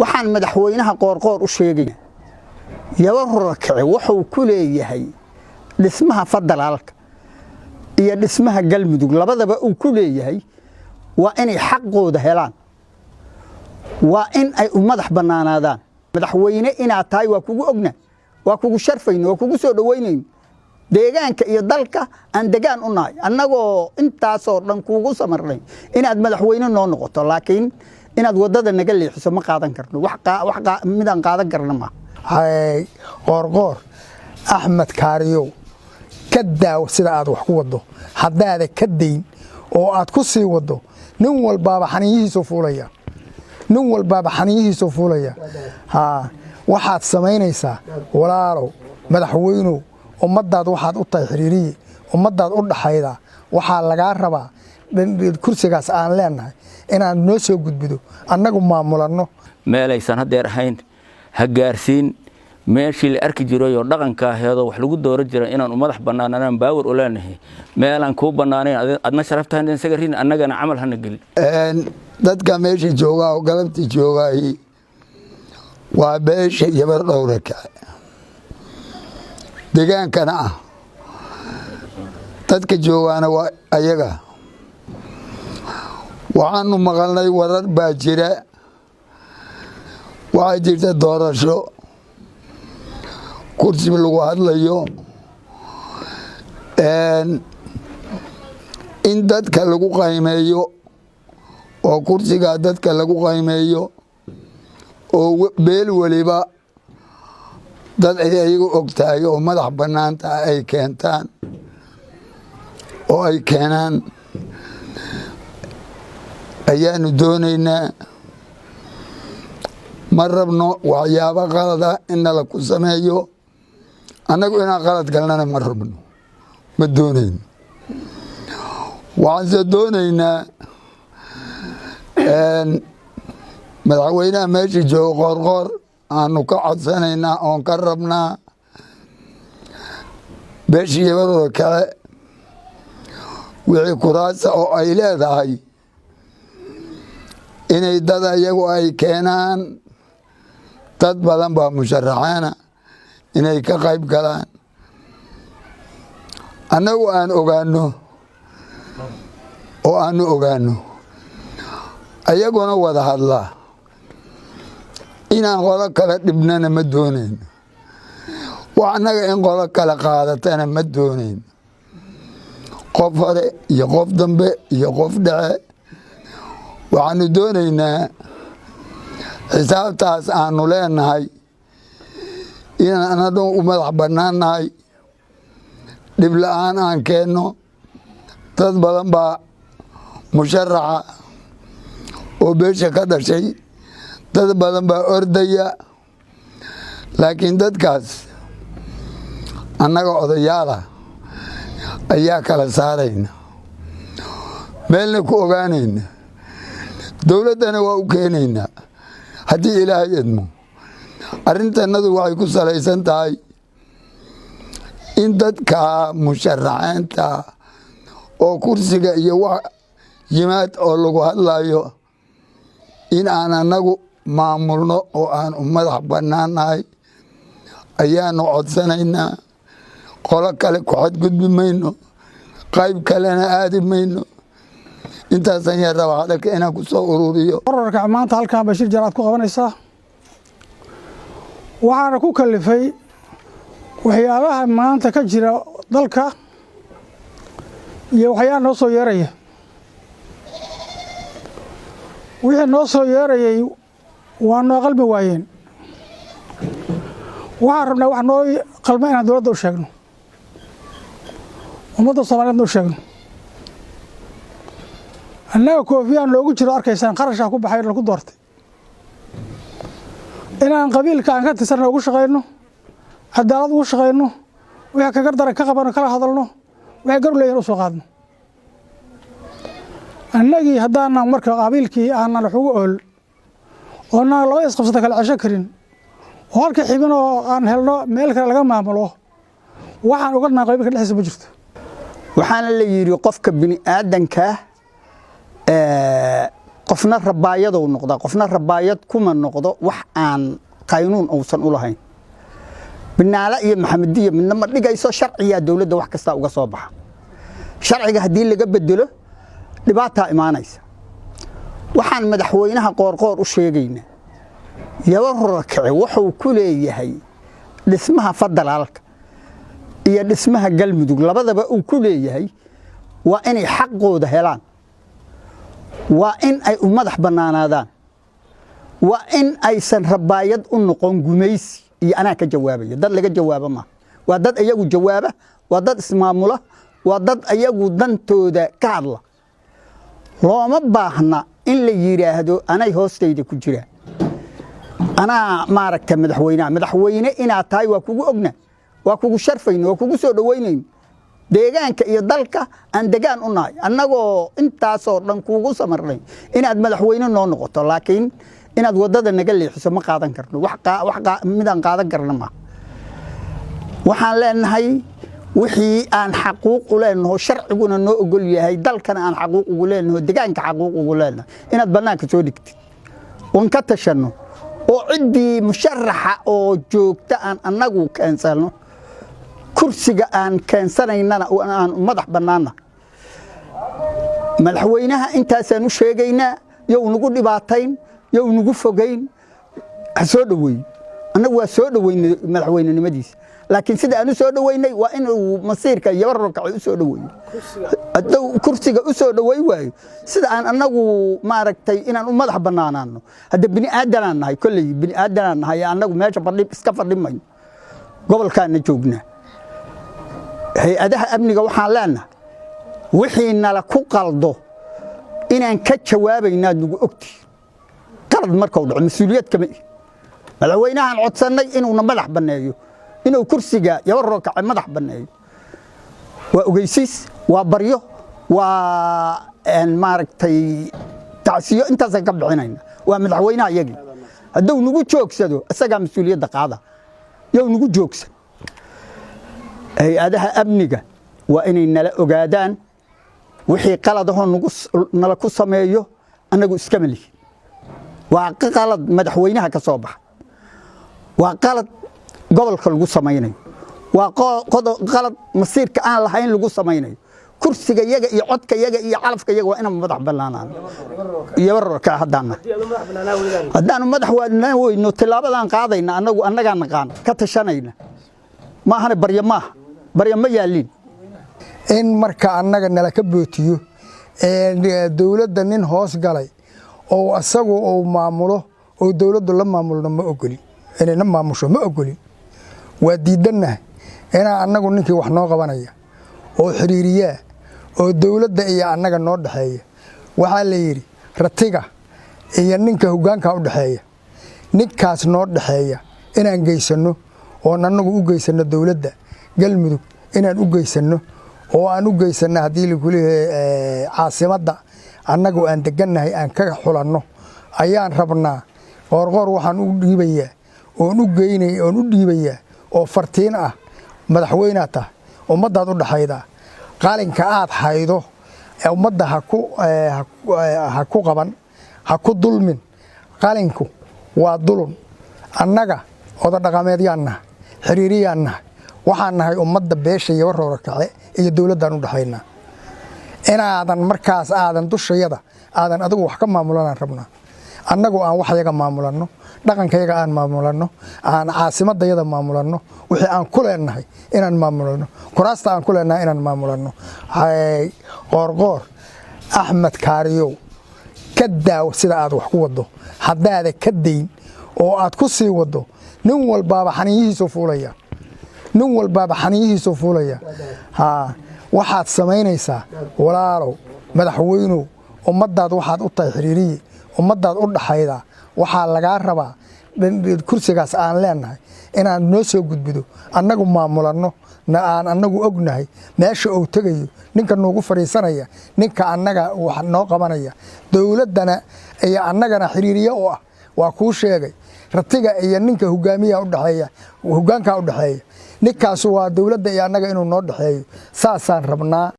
waxaan madaxweynaha qoorqoor u sheegay yaba rakac wuxuu ku leeyahay dhismaha federaalka iyo dhismaha galmudug labadaba uu ku leeyahay waa inay xaqooda helaan waa in ay u madax banaanaadaan madaxweyne inaad tahay waa kugu ogna waa kugu sharfayno waa kugu soo dhaweynayno deegaanka iyo dalka aan degaan u nahay annagoo intaas oo dhan kugu samarnay inaad madaxweyne noo noqoto laakiin inaad wadada naga leexiso ma qaadan karno wax midaan qaadan karno ma hay qoorqoor Axmed Kaariyow ka daaw sida aad wax ku wado hadaada ka deyn oo aad ku sii wado nin walba xaniyihiisu fuulaya ha waxaad samaynaysaa walaalow madaxweynuhu ummadaad waxaad u tahay xiriiriye ummadaad u dhaxayda waxa laga rabaa kursigaas aan leenahay inaan noo soo gudbido annagu maamulano meelaysan hadeer ahayn ha gaarsiin meeshii la arki jiray oo dhaqanka aheedo wax lagu dooran jiray inaan u madax banaanaan baawar u leenahay meelan ku banaaneen adna sharaftaan in saga rin annagana amal hana gal dadka meeshii jooga oo galabtii joogay waa beesha yabar dhowrka deegaankana dadka joogaana waa ayaga waxaanu maqalnay warar baa jira waxa jirta doorasho kursi lagu hadlayo in dadka lagu qiimeeyo oo kursiga dadka lagu qiimeeyo oo beel waliba dad ayagu ogtahay oo madax banaanta ay keentaan oo ay keenaan ayaanu doonaynaa ma rabno waxyaabo qalada in la ku sameeyo annagu inaan qalad galnana ma rabno ma doonayno waxaan doonaynaa madaxweynaha meesha jooga qoorqoor aanu ka codsanaynaa oon ka rabnaa beeshii yabarooda kale wixii kuraasa oo ay leedahay inay dad ayagu ay keenaan dad badan baa musharaxaana inay ka qayb galaan annagu aan ogaano ayaguna wada hadlaa inaan qolo kale dhibnana ma doonayno wax annaga in qolo kale qaadatana ma doonayno qof hore iyo qof dambe iyo qof dhexe waxaanu doonaynaa xisaabtaas aanu leenahay inaan anadho u madax bannaannahay dhib la'aan aan keenno dad badan baa musharaxa oo beesha ka dhashay dad badan baa ordaya laakiin dadkaas annaga odayaala ayaa kala saarayna meelna ku ogaanayna dowladdana waa u keenaynaa haddii ilaahay idmo arrintannadu waxay ku salaysan tahay in dadka musharaxeenta oo kursiga iyo wax yimaad oo lagu hadlayo in aan annagu maamulno oo aan u madax bannaannahay ayaanu codsanaynaa qolo kale ku xadgudbi mayno qayb kalena aadi mayno intaasan yar raba hadalka inaan ku soo ururiyo wararka maanta halkaan Bashiir Jaraad ku qabanaysaa waxaana ku kalifay waxyaabaha maanta ka jira dalka iyo waxyaabo noo soo yeeraya wixii noo soo yeerayay waa noo qalbi waayeen waxaan rabnaa wax noo qalma inaan dowladda u sheegno ummadda Soomaaliyeed u sheegno annaga koofiyaan loogu jiro arkaysaan qarashaa ku baxay lagu doortay inaan qabiilka aan ka tirsanay ugu shaqeyno cadaalad ugu shaqeyno wixii ka gardaran ka qabano kala hadalno wixii garu leeyahay u soo qaadno annagii haddaan marka qabiilkii aan wax ugu ool oo aan laba isqabsada kala casho karin oo halka xibin oo aan helno meel kale laga maamulo waxaan uga naaqay qabiilka dhexdiisa ma jirto waxaana la yiri qofka bini aadanka qofna rabaayad uu noqdo qofna rabaayad kuma noqdo wax aan qaynuun uusan u lahayn binaala iyo maxamediya midna ma dhigayso sharciga dawladda wax kasta uga soo baxa sharciga hadii laga bedelo dhibaato imaanaysa waxaan madaxweynaha qoorqoor u sheegayna yabar kici wuxuu ku leeyahay dhismaha federaalka iyo dhismaha galmudug labadaba uu ku leeyahay waa inay xaqooda helaan waa in ay u madax banaanaadaan waa in aysan rabaayad u noqon gumaysi iyo anaa ka jawaabaya dad laga jawaabo ma waa dad ayagu jawaaba waa dad ismaamula waa dad ayagu dantooda ka hadla looma baahna in la yiraahdo anay hoostayda ku jiraan أنا ما ركت مدحوينه إن أتاي وكوجو وكوجو شرفين وكوجو سود وينين ديجان كيدلك أن ديجان أناي أنا جو أنت صار لن كوجو سمرين إن أد مدحوينه نقطة لكن إن أد ودد النجلي حسب ما قاعدن كرنا وحقا مدان قاعدن كرنا ما وحن لأن هاي وحي عن حقوق ولأنه شرع يقولنا إنه يقول هاي دلك عن حقوق ولأنه ديجان كحقوق ولأنه إن أد بناك سودكت وانكتشنه وعندي مشرحة أو جوكتا أن أنجو كنسلنا كرسي أن كنسلنا وأنا مدح بنانا ملحوينها أنت سنشيجينا يوم نقول لبعتين يوم نقول فوقين سودوي أنا وسودوي ملحوين المديس لكن سيدا أنا سودوي وإنه مصير كي يورك سودوي كرسي سودوي واي سيدا أنا ما ركتي إن أنا مدح بنانا هذا بني آدم هاي كل بني آدم هاي أنا ماشي بدي إسكافر لمن قبل كان نجوبنا هي أدها أبني جوحان لنا وحين على كوكالدو إن كتشواب ينادوا أكتي قرض مركود المسؤوليات كم ملوينا عن عطسنا إنه نمدح بنايو إنه كرسي جا يورك على مدح بنايو وأجيسيس وبريو وماركتي تعسيو أنت زكب عينينا وملوينا يجي هدو نقول جوكس هدو السجع مسؤولية دقعة يوم نقول جوكس هي أدها أبنية وإن نلا أجادان وحي قلده نقص نلقص سمايو أنا جو إسكملي وقلد مدحوينها كصباح وقلد قبل خلقو سمايني وقلد مصير كأن لحين لقو سمايني كرسي يجا يعد كيجا يعرف كيجا وأنا مدح بلانا يورك هدانا هدانا مدح وإنه إنه تلابدان قاضينا أنا كان قان كتشانينا ما هن بريما يالين إن مركا أننا نلك بيوتيو دولة دنين هوس قلي أو أسقو أو معموله أو دولة دولة معمولنا ما أقولي إننا ما مشوا ما أقولي وديدنا هنا أننا قلنا كي وحنا قبنايا أو حريرية أو دولة ده أننا نود حية وحاليري رتيجا نينك هوجان كاود حية نكاس نود حية إن أنجيسنو أو أننا أوجيسنا دولة ده قلمدو إن أوجيسنو oo aan u geysana hadii la kulay caasimada annagu aan deganahay aan ka xulanno ayaan rabnaa qoorqoor waxaan u dhiibayaa oo u geynay oo u dhiibayaa oo fartiin ah madaxweynaha ummadaad u dhaxayda qaalinka aad haydo ummadda ha ku qaban ha ku dulmin qaalinku waa dulun annaga oda dhaqameedyaana xiriiriyaana waxaan nahay ummadda beesha iyo warroorkace iyo dawladdan u dhaxayna inaadan markaas aadan dushayada aadan adigu wax ka maamulanaan rabnaa annagu aan wax yaga maamulanno dhaqankayaga aan maamulanno aan caasimadayada maamulanno wixii aan ku leenahay inaan maamulanno kuraasta aan ku leenahay inaan maamulanno qoorqoor axmed kaariyow ka daaw sida aad wax ku wado haddaada ka dayn oo aad ku sii wado nin walbaaba xaniyihiisu fuulaya nin walbaaba xaniyihiisu fuulaya waxaad samaynaysaa walaalow madaxweynuhu ummadaad waxaad u tahay xiriiriye ummadaad u dhaxayda waxaa lagaa rabaa kursigaas aan leenahay inaan noo soo gudbido annagu maamulanno aan annagu ognahay meesha uu tagayo ninka noogu fariisanaya ninka annaga wax noo qabanaya dawladdana iyo annagana xiriiriye oo ah waa kuu sheegay ratiga iyo ninka hogaamiyaha u dhaxeeya hogaanka u dhaxeeya ninkaas waa dawladda iyo annaga inuu noo dhaxeeyo saasaan rabnaa